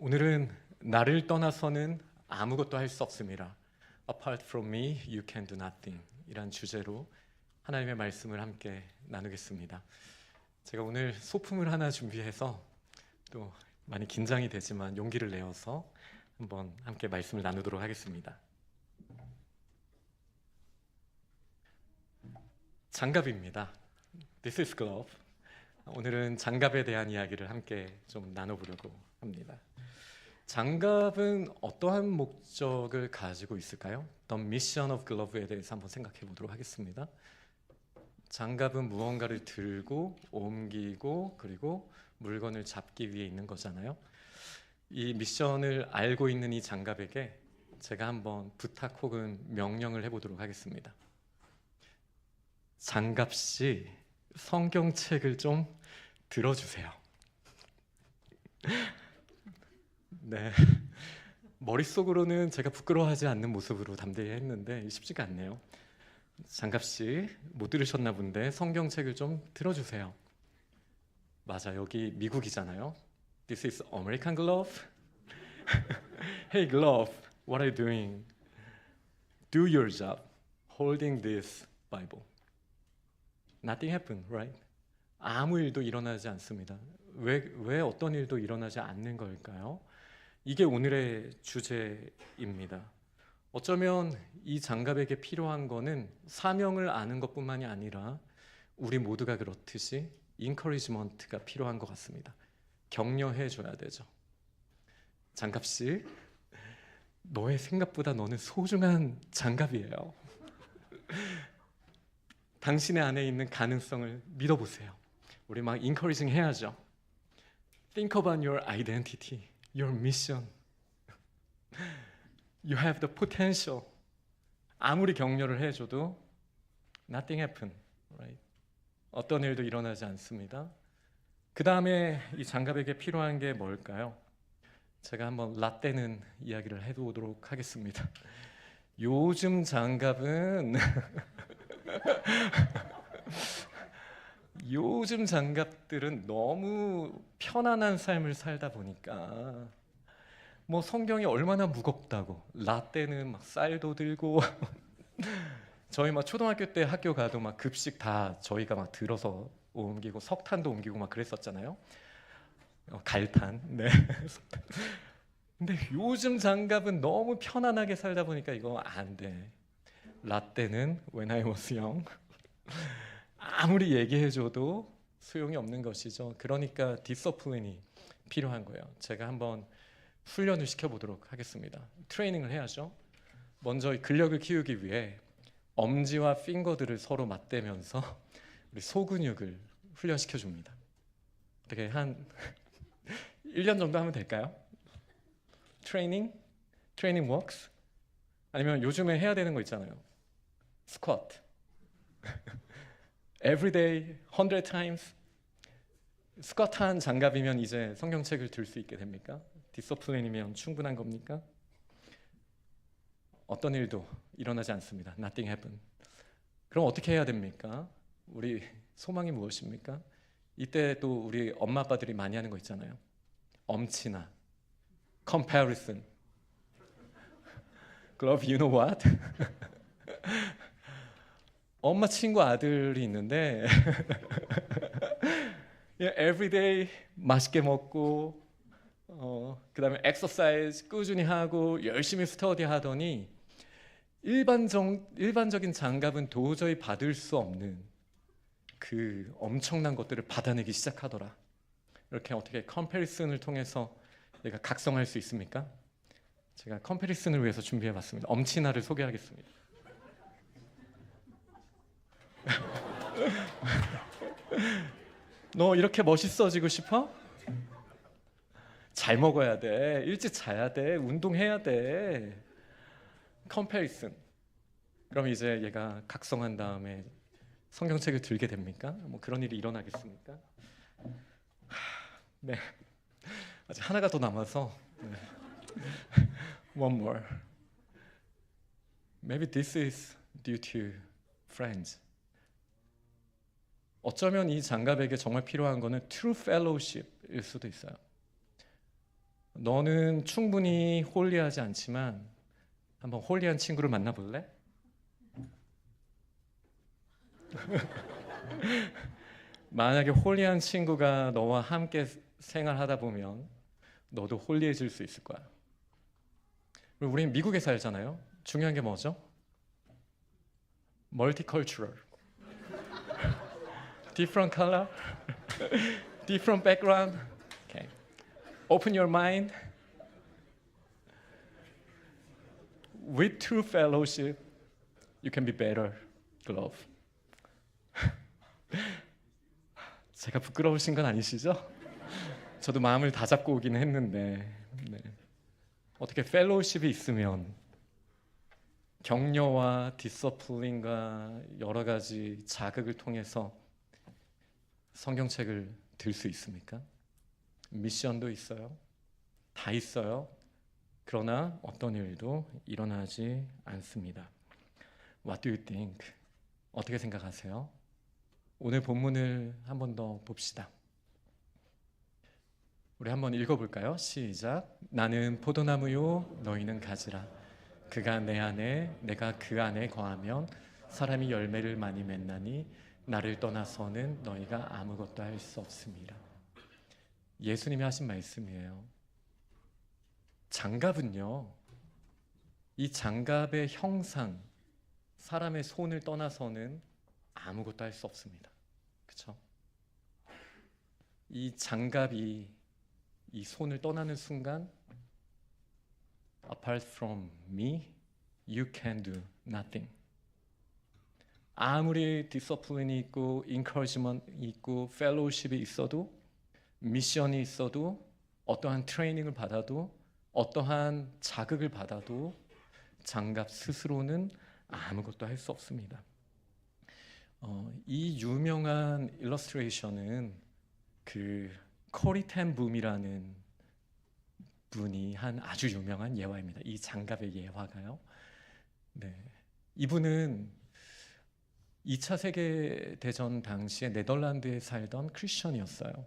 오늘은 나를 떠나서는 아무것도 할 수 없습니다. Apart from me, you can do nothing 이란 주제로 하나님의 말씀을 함께 나누겠습니다. 제가 오늘 소품을 하나 준비해서 또 많이 긴장이 되지만 용기를 내어서 한번 함께 말씀을 나누도록 하겠습니다. 장갑입니다. This is glove. 오늘은 장갑에 대한 이야기를 함께 좀 나눠보려고 합니다. 장갑은 어떠한 목적을 가지고 있을까요? The mission of glove에 대해서 한번 생각해 보도록 하겠습니다. 장갑은 무언가를 들고 옮기고 그리고 물건을 잡기 위해 있는 거잖아요. 이 미션을 알고 있는 이 장갑에게 제가 한번 부탁 혹은 명령을 해보도록 하겠습니다. 장갑씨, 성경책을 좀 들어주세요. 네, 머릿속으로는 제가 부끄러워하지 않는 모습으로 담대히 했는데 쉽지가 않네요. 장갑씨, 못 들으셨나 본데 성경책을 좀 들어주세요. 맞아, 여기 미국이잖아요. This is American glove. Hey glove, what are you doing? Do your job. Holding this Bible. Nothing happened, right? 아무 일도 일어나지 않습니다. 왜 어떤 일도 일어나지 않는 걸까요? 이게 오늘의 주제입니다. 어쩌면 이 장갑에게 필요한 거는 사명을 아는 것뿐만이 아니라 우리 모두가 그렇듯이 인커리지먼트가 필요한 것 같습니다. 격려해 줘야 되죠. 장갑씨, 너의 생각보다 너는 소중한 장갑이에요. 당신의 안에 있는 가능성을 믿어보세요. 우리 막 인커리징 해야죠. Think about your identity, your mission. You have the potential. 아무리 격려를 해줘도 nothing happen, right? 어떤 일도 일어나지 않습니다. 그 다음에 이 장갑에게 필요한 게 뭘까요? 제가 한번 라떼는 이야기를 해보도록 하겠습니다. 요즘 장갑은 요즘 장갑들은 너무 편안한 삶을 살다 보니까 뭐 성경이 얼마나 무겁다고 라떼는 막 쌀도 들고 저희 막 초등학교 때 학교 가도 막 급식 다 저희가 막 들어서 옮기고 석탄도 옮기고 막 그랬었잖아요. 갈탄. 네. 근데 요즘 장갑은 너무 편안하게 살다 보니까 이거 안 돼. 라떼는 when I was young 아무리 얘기해줘도 소용이 없는 것이죠. 그러니까 디서플린이 필요한 거예요. 제가 한번 훈련을 시켜보도록 하겠습니다. 트레이닝을 해야죠. 먼저 근력을 키우기 위해 엄지와 핑거들을 서로 맞대면서 우리 소근육을 훈련시켜줍니다. 어떻게 한 1년 정도 하면 될까요? 트레이닝 워크스? 아니면 요즘에 해야 되는 거 있잖아요. 스쿼트. Every day, 100 times. 스쿼트한 장갑이면 이제 성경책을 들 수 있게 됩니까? 디서플린이면 충분한 겁니까? 어떤 일도 일어나지 않습니다. Nothing happened. 그럼 어떻게 해야 됩니까? 우리 소망이 무엇입니까? 이때 또 우리 엄마 아빠들이 많이 하는 거 있잖아요. 엄친아, comparison. Glove, you know what? 엄마 친구 아들이 있는데 everyday 맛있게 먹고 그다음에 exercise 꾸준히 하고 열심히 스터디 하더니 일반적인 장갑은 도저히 받을 수 없는 그 엄청난 것들을 받아내기 시작하더라. 이렇게 어떻게 컴패리슨을 통해서 얘가 각성할 수 있습니까? 제가 컴패리슨을 위해서 준비해봤습니다. 엄친아를 소개하겠습니다. 너 이렇게 멋있어지고 싶어? 잘 먹어야 돼. 일찍 자야 돼. 운동해야 돼. 컴패리슨. 그럼 이제 얘가 각성한 다음에 성경책을 들게 됩니까? 뭐 그런 일이 일어나겠습니까? 네. 아직 하나가 더 남아서. 네. One more. Maybe this is due to friends. 어쩌면 이 장갑에게 정말 필요한 거는 true fellowship일 수도 있어요. 너는 충분히 홀리하지 않지만 한번 홀리한 친구를 만나볼래? 만약에 홀리한 친구가 너와 함께 생활하다 보면 너도 홀리해질 수 있을 거야. 그리고 우리는 미국에 살잖아요. 중요한 게 뭐죠? Multicultural, different color, different background. Okay. Open your mind. With true fellowship, you can be better, glove. 제가 부끄러우신 건 아니시죠? 저도 마음을 다잡고 오긴 했는데 네. 어떻게 펠로우십이 있으면 격려와 디서플린과 여러 가지 자극을 통해서 성경책을 들 수 있습니까? 미션도 있어요. 다 있어요. 그러나 어떤 일도 일어나지 않습니다. What do you think? 어떻게 생각하세요? 오늘 본문을 한 번 더 봅시다. 우리 한번 읽어볼까요? 시작. 나는 포도나무요 너희는 가지라. 그가 내 안에 내가 그 안에 거하면 사람이 열매를 많이 맺나니 나를 떠나서는 너희가 아무것도 할 수 없습니다. 예수님이 하신 말씀이에요. 장갑은요, 이 장갑의 형상, 사람의 손을 떠나서는 아무것도 할 수 없습니다. 그렇죠? 이 장갑이 이 손을 떠나는 순간 Apart from me, you can do nothing. 아무리 디서플린이 있고 인커리지먼트가 있고 펠로우십이 있어도 미션이 있어도 어떠한 트레이닝을 받아도 어떠한 자극을 받아도 장갑 스스로는 아무것도 할 수 없습니다. 이 유명한 일러스트레이션은 그 코리 텐 붐이라는 분이 한 아주 유명한 예화입니다. 이 장갑의 예화가요. 네, 이분은 2차 세계대전 당시에 네덜란드에 살던 크리스천이었어요.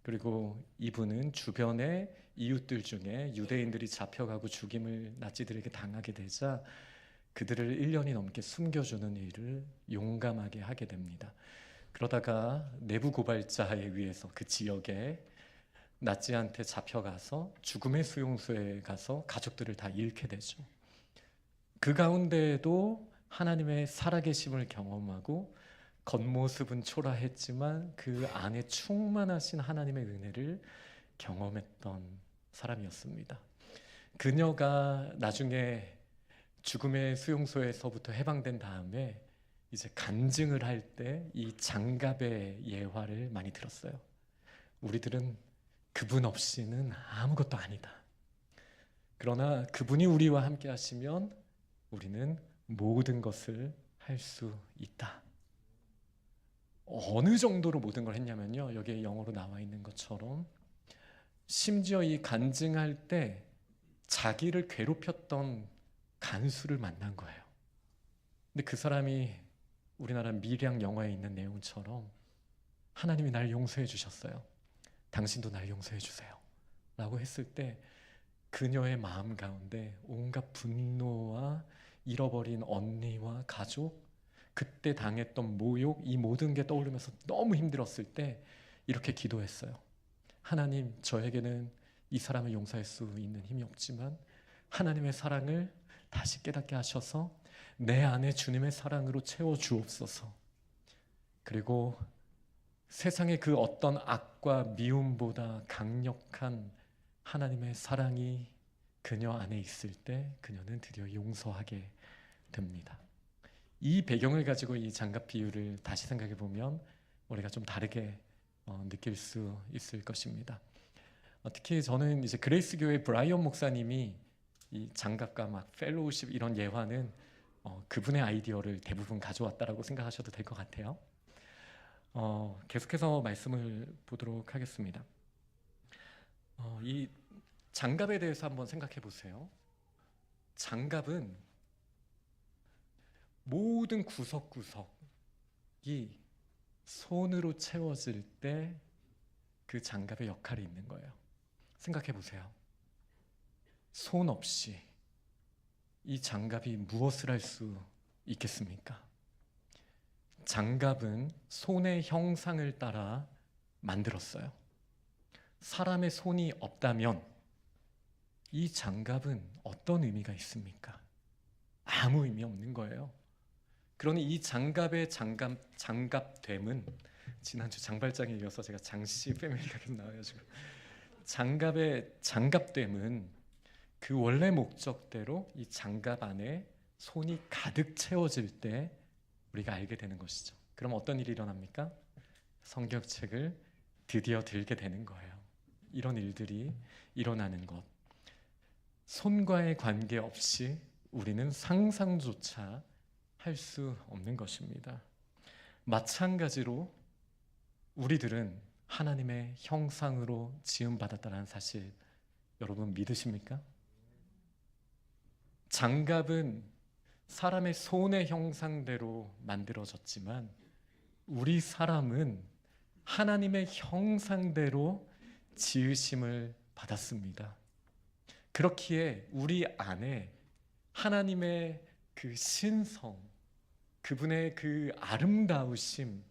그리고 이분은 주변의 이웃들 중에 유대인들이 잡혀가고 죽임을 나치들에게 당하게 되자 그들을 1년이 넘게 숨겨주는 일을 용감하게 하게 됩니다. 그러다가 내부 고발자에 의해서 그 지역에 나치한테 잡혀가서 죽음의 수용소에 가서 가족들을 다 잃게 되죠. 그 가운데에도 하나님의 살아계심을 경험하고 겉모습은 초라했지만 그 안에 충만하신 하나님의 은혜를 경험했던 사람이었습니다. 그녀가 나중에 죽음의 수용소에서부터 해방된 다음에 이제 간증을 할 때 이 장갑의 예화를 많이 들었어요. 우리들은 그분 없이는 아무것도 아니다. 그러나 그분이 우리와 함께 하시면 우리는 모든 것을 할 수 있다. 어느 정도로 모든 걸 했냐면요, 여기에 영어로 나와 있는 것처럼 심지어 이 간증할 때 자기를 괴롭혔던 간수를 만난 거예요. 근데 그 사람이 우리나라 밀양 영화에 있는 내용처럼 하나님이 날 용서해 주셨어요. 당신도 날 용서해 주세요 라고 했을 때 그녀의 마음 가운데 온갖 분노와 잃어버린 언니와 가족, 그때 당했던 모욕, 이 모든 게 떠오르면서 너무 힘들었을 때 이렇게 기도했어요. 하나님, 저에게는 이 사람을 용서할 수 있는 힘이 없지만 하나님의 사랑을 다시 깨닫게 하셔서 내 안에 주님의 사랑으로 채워주옵소서. 그리고 세상의 그 어떤 악과 미움보다 강력한 하나님의 사랑이 그녀 안에 있을 때 그녀는 드디어 용서하게 됩니다. 이 배경을 가지고 이 장갑 비유를 다시 생각해 보면 우리가 좀 다르게 느낄 수 있을 것입니다. 특히 저는 이제 그레이스 교회 브라이언 목사님이 이 장갑과 막 펠로우십 이런 예화는 그분의 아이디어를 대부분 가져왔다라고 생각하셔도 될 것 같아요. 계속해서 말씀을 보도록 하겠습니다. 이 장갑에 대해서 한번 생각해 보세요. 장갑은 모든 구석구석이 손으로 채워질 때 그 장갑의 역할이 있는 거예요. 생각해 보세요. 손 없이 이 장갑이 무엇을 할 수 있겠습니까? 장갑은 손의 형상을 따라 만들었어요. 사람의 손이 없다면 이 장갑은 어떤 의미가 있습니까? 아무 의미 없는 거예요. 그러니 이 장갑의 장갑됨은, 지난주 장발장에 이어서 제가 장씨 패밀리가 계속 나와가지고, 장갑의 장갑됨은 그 원래 목적대로 이 장갑 안에 손이 가득 채워질 때 우리가 알게 되는 것이죠. 그럼 어떤 일이 일어납니까? 성경책을 드디어 들게 되는 거예요. 이런 일들이 일어나는 것, 손과의 관계없이 우리는 상상조차 할 수 없는 것입니다. 마찬가지로 우리들은 하나님의 형상으로 지음받았다는 사실 여러분 믿으십니까? 장갑은 사람의 손의 형상대로 만들어졌지만 우리 사람은 하나님의 형상대로 지으심을 받았습니다. 그렇기에 우리 안에 하나님의 그 신성, 그분의 그 아름다우심,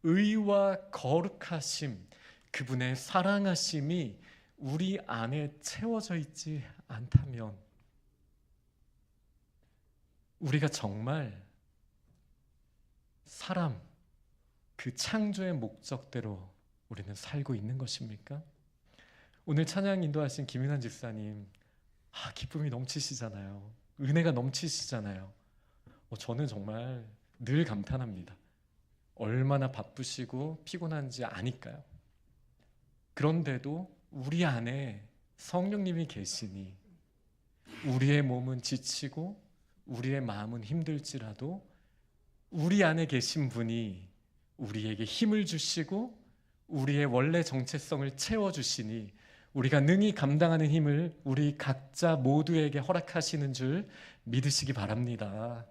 의와 거룩하심, 그분의 사랑하심이 우리 안에 채워져 있지 않다면 우리가 정말 사람, 그 창조의 목적대로 우리는 살고 있는 것입니까? 오늘 찬양 인도하신 김윤환 집사님, 기쁨이 넘치시잖아요. 은혜가 넘치시잖아요. 저는 정말 늘 감탄합니다. 얼마나 바쁘시고 피곤한지 아니까요. 그런데도 우리 안에 성령님이 계시니 우리의 몸은 지치고 우리의 마음은 힘들지라도 우리 안에 계신 분이 우리에게 힘을 주시고 우리의 원래 정체성을 채워주시니 우리가 능히 감당하는 힘을 우리 각자 모두에게 허락하시는 줄 믿으시기 바랍니다.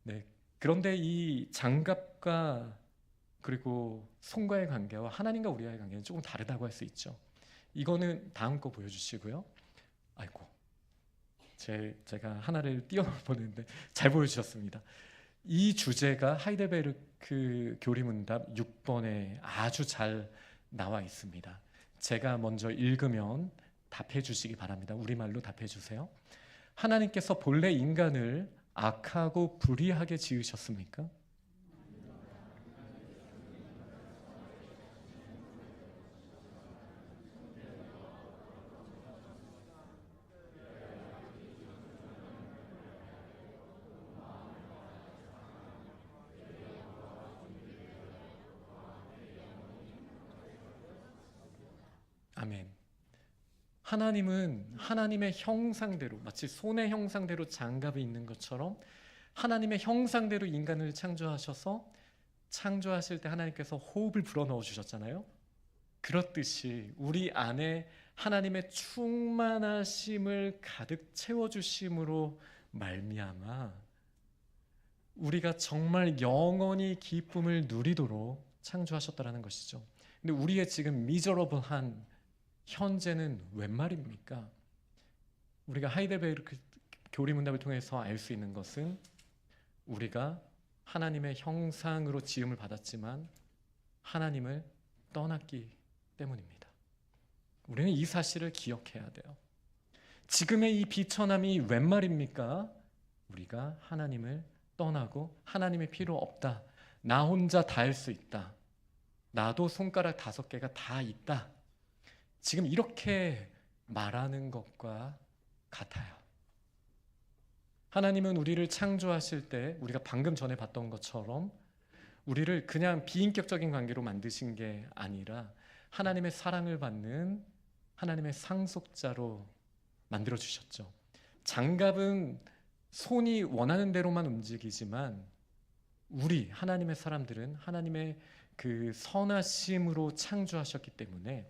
네. 그런데 이 장갑과 그리고 손과의 관계와 하나님과 우리와의 관계는 조금 다르다고 할 수 있죠. 이거는 다음 거 보여주시고요. 아이고, 제가 하나를 띄워보는데 잘 보여주셨습니다. 이 주제가 하이델베르크 교리문답 6번에 아주 잘 나와 있습니다. 제가 먼저 읽으면 답해 주시기 바랍니다. 우리말로 답해 주세요. 하나님께서 본래 인간을 악하고 불의하게 지으셨습니까? 아멘. 하나님은 하나님의 형상대로, 마치 손의 형상대로 장갑이 있는 것처럼 하나님의 형상대로 인간을 창조하셔서 창조하실 때 하나님께서 호흡을 불어넣어 주셨잖아요. 그렇듯이 우리 안에 하나님의 충만하심을 가득 채워주심으로 말미암아 우리가 정말 영원히 기쁨을 누리도록 창조하셨다는 것이죠. 근데 우리의 지금 미저러블한 현재는 웬 말입니까? 우리가 하이델베르크 교리문답을 통해서 알 수 있는 것은 우리가 하나님의 형상으로 지음을 받았지만 하나님을 떠났기 때문입니다. 우리는 이 사실을 기억해야 돼요. 지금의 이 비천함이 웬 말입니까? 우리가 하나님을 떠나고 하나님의 필요 없다. 나 혼자 다 할 수 있다. 나도 손가락 5개가 다 있다. 지금 이렇게 말하는 것과 같아요. 하나님은 우리를 창조하실 때 우리가 방금 전에 봤던 것처럼 우리를 그냥 비인격적인 관계로 만드신 게 아니라 하나님의 사랑을 받는 하나님의 상속자로 만들어 주셨죠. 장갑은 손이 원하는 대로만 움직이지만 우리 하나님의 사람들은 하나님의 그 선하심으로 창조하셨기 때문에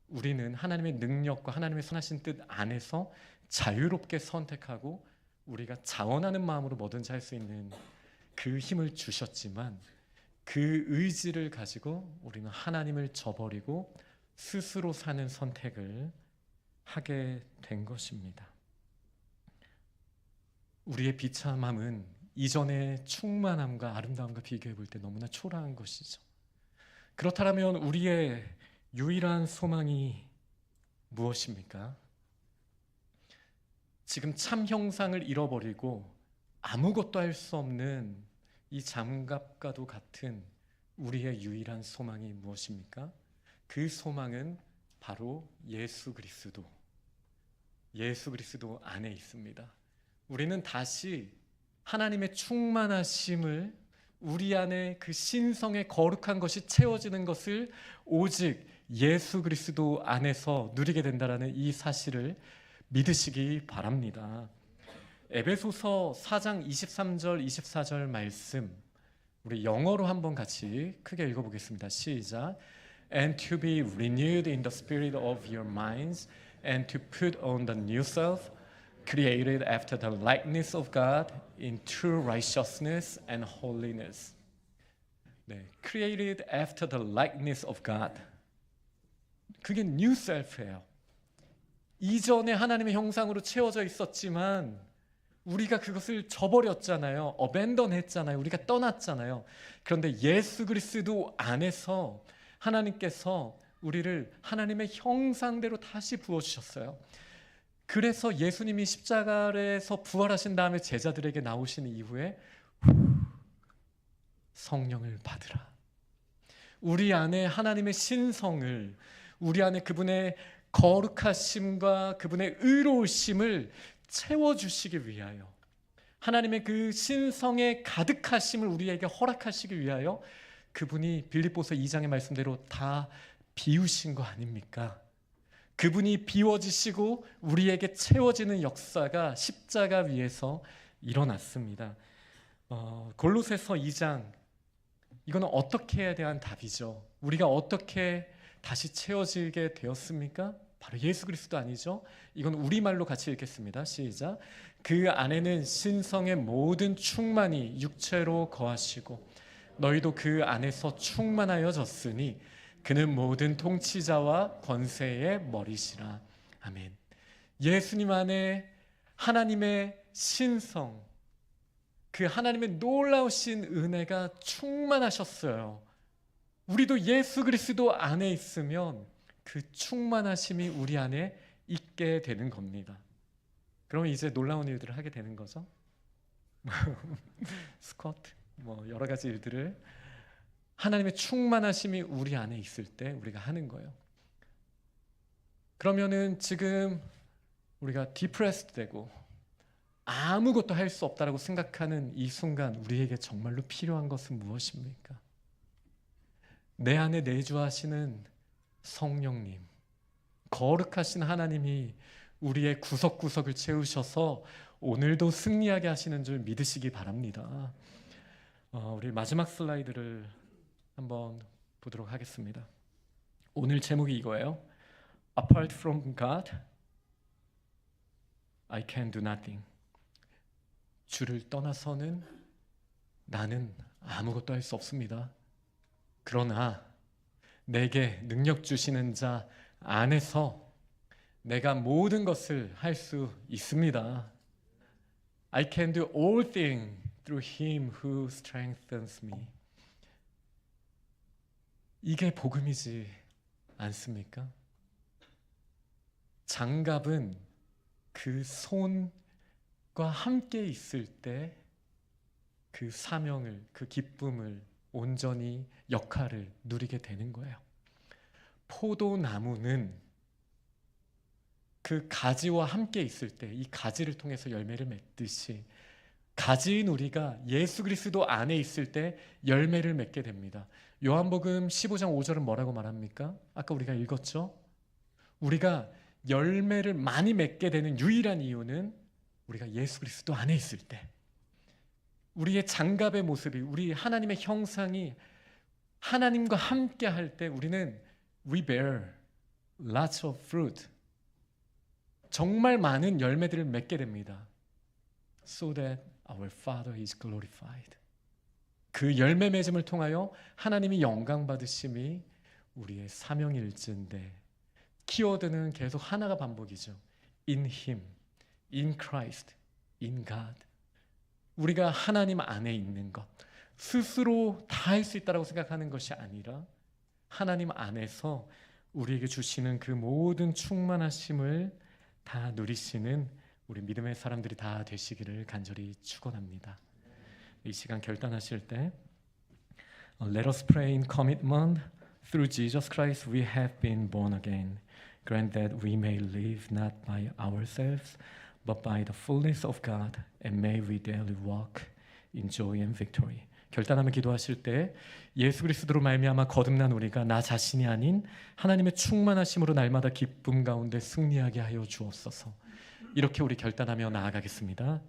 우리는 하나님의 능력과 하나님의 선하신 뜻 안에서 자유롭게 선택하고 우리가 자원하는 마음으로 뭐든지 할 수 있는 그 힘을 주셨지만 그 의지를 가지고 우리는 하나님을 저버리고 스스로 사는 선택을 하게 된 것입니다. 우리의 비참함은 이전의 충만함과 아름다움과 비교해 볼 때 너무나 초라한 것이죠. 그렇다면 우리의 유일한 소망이 무엇입니까? 지금 참 형상을 잃어버리고 아무것도 할 수 없는 이 장갑과도 같은 우리의 유일한 소망이 무엇입니까? 그 소망은 바로 예수 그리스도 안에 있습니다. 우리는 다시 하나님의 충만하심을, 우리 안에 그 신성의 거룩한 것이 채워지는 것을 오직 예수 그리스도 안에서 누리게 된다라는 이 사실을 믿으시기 바랍니다. 에베소서 4장 23절 24절 말씀, 우리 영어로 한번 같이 크게 읽어보겠습니다. 시작. And to be renewed in the spirit of your minds, and to put on the new self, created after the likeness of God in true righteousness and holiness. 네, created after the likeness of God. 그게 new self예요. 이전에 하나님의 형상으로 채워져 있었지만 우리가 그것을 저버렸잖아요. abandon 했잖아요. 우리가 떠났잖아요. 그런데 예수 그리스도 안에서 하나님께서 우리를 하나님의 형상대로 다시 부어주셨어요. 그래서 예수님이 십자가에서 부활하신 다음에 제자들에게 나오신 이후에 성령을 받으라. 우리 안에 하나님의 신성을, 우리 안에 그분의 거룩하심과 그분의 의로우심을 채워주시기 위하여, 하나님의 그 신성의 가득하심을 우리에게 허락하시기 위하여 그분이 빌립보서 2장의 말씀대로 다 비우신 거 아닙니까? 그분이 비워지시고 우리에게 채워지는 역사가 십자가 위에서 일어났습니다. 골로새서 2장, 이거는 어떻게에 대한 답이죠. 우리가 어떻게 다시 채워지게 되었습니까? 바로 예수 그리스도 아니죠? 이건 우리말로 같이 읽겠습니다. 시작. 그 안에는 신성의 모든 충만이 육체로 거하시고 너희도 그 안에서 충만하여졌으니 그는 모든 통치자와 권세의 머리시라. 아멘. 예수님 안에 하나님의 신성, 그 하나님의 놀라우신 은혜가 충만하셨어요. 우리도 예수 그리스도 안에 있으면 그 충만하심이 우리 안에 있게 되는 겁니다. 그럼 이제 놀라운 일들을 하게 되는 거죠. 스쿼트, 여러 가지 일들을 하나님의 충만하심이 우리 안에 있을 때 우리가 하는 거예요. 그러면은 지금 우리가 디프레스드 되고 아무것도 할 수 없다라고 생각하는 이 순간 우리에게 정말로 필요한 것은 무엇입니까? 내 안에 내주하시는 성령님, 거룩하신 하나님이 우리의 구석구석을 채우셔서 오늘도 승리하게 하시는 줄 믿으시기 바랍니다. 우리 마지막 슬라이드를 한번 보도록 하겠습니다. 오늘 제목이 이거예요. Apart from God, I can do nothing. 주를 떠나서는 나는 아무것도 할 수 없습니다. 그러나 내게 능력 주시는 자 안에서 내가 모든 것을 할 수 있습니다. I can do all things through him who strengthens me. 이게 복음이지 않습니까? 장갑은 그 손과 함께 있을 때 그 사명을, 그 기쁨을 온전히 역할을 누리게 되는 거예요. 포도나무는 그 가지와 함께 있을 때 이 가지를 통해서 열매를 맺듯이 가지인 우리가 예수 그리스도 안에 있을 때 열매를 맺게 됩니다. 요한복음 15장 5절은 뭐라고 말합니까? 아까 우리가 읽었죠? 우리가 열매를 많이 맺게 되는 유일한 이유는 우리가 예수 그리스도 안에 있을 때, 우리의 장갑의 모습이, 우리 하나님의 형상이 하나님과 함께 할 때 우리는 we bear lots of fruit, 정말 많은 열매들을 맺게 됩니다. So that our Father is glorified. 그 열매 맺음을 통하여 하나님이 영광 받으심이 우리의 사명일진데, 키워드는 계속 하나가 반복이죠. In Him, in Christ, in God. 우리가 하나님 안에 있는 것, 스스로 다 할 수 있다고 생각하는 것이 아니라 하나님 안에서 우리에게 주시는 그 모든 충만하심을 다 누리시는 우리 믿음의 사람들이 다 되시기를 간절히 축원합니다. 이 시간 결단하실 때 Let us pray in commitment. Through Jesus Christ we have been born again. Grant that we may live not by ourselves but by the fullness of God, and may we daily walk in joy and victory. 결단하며 기도하실 때 예수 그리스도로 말미암아 거듭난 우리가 나 자신이 아닌 하나님의 충만하심으로 날마다 기쁨 가운데 승리하게 하여 주옵소서. 이렇게 우리 결단하며 나아가겠습니다.